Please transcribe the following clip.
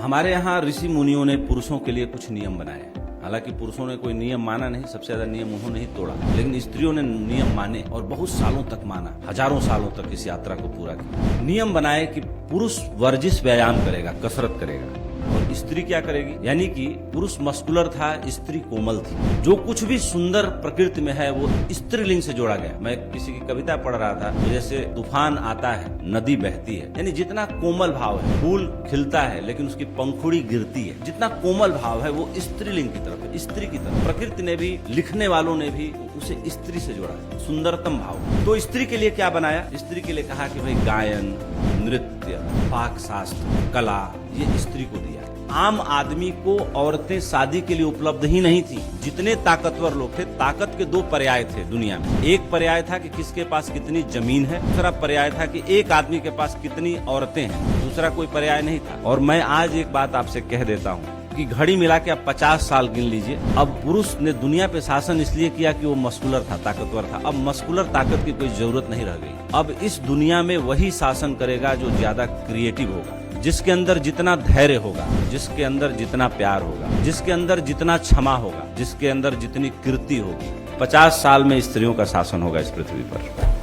हमारे यहाँ ऋषि मुनियों ने पुरुषों के लिए कुछ नियम बनाए। हालांकि पुरुषों ने कोई नियम माना नहीं, सबसे ज्यादा नियम उन्होंने ही तोड़ा, लेकिन स्त्रियों ने नियम माने और बहुत सालों तक माना, हजारों सालों तक इस यात्रा को पूरा किया। नियम बनाए कि पुरुष वर्जिश व्यायाम करेगा, कसरत करेगा, और स्त्री क्या करेगी, यानी कि पुरुष मस्कुलर था, स्त्री कोमल थी। जो कुछ भी सुंदर प्रकृति में है वो स्त्रीलिंग से जोड़ा गया। मैं किसी की कविता पढ़ रहा था, जैसे तूफान आता है, नदी बहती है, यानी जितना कोमल भाव है, फूल खिलता है लेकिन उसकी पंखुड़ी गिरती है, जितना कोमल भाव है वो स्त्रीलिंग की तरफ है, स्त्री की तरफ। प्रकृति ने भी, लिखने वालों ने भी उसे स्त्री से जोड़ा, सुंदरतम भाव। तो स्त्री के लिए क्या बनाया, स्त्री के लिए कहा कि भाई गायन, नृत्य, पाक शास्त्र, कला, ये स्त्री को दिया। आम आदमी को औरतें शादी के लिए उपलब्ध ही नहीं थी। जितने ताकतवर लोग थे, ताकत के दो पर्याय थे दुनिया में। एक पर्याय था कि किसके पास कितनी जमीन है, दूसरा पर्याय था कि एक आदमी के पास कितनी औरतें हैं, दूसरा कोई पर्याय नहीं था। और मैं आज एक बात आपसे कह देता हूँ कि घड़ी मिला के आप 50 साल गिन लीजिए। अब पुरुष ने दुनिया पे शासन इसलिए किया कि वो मस्कुलर था, ताकतवर था। अब मस्कुलर ताकत की कोई जरूरत नहीं रह गई। अब इस दुनिया में वही शासन करेगा जो ज्यादा क्रिएटिव होगा, जिसके अंदर जितना धैर्य होगा, जिसके अंदर जितना प्यार होगा, जिसके अंदर जितना क्षमा होगा, जिसके अंदर जितनी कीर्ति होगी। 50 साल में स्त्रियों का शासन होगा इस पृथ्वी पर।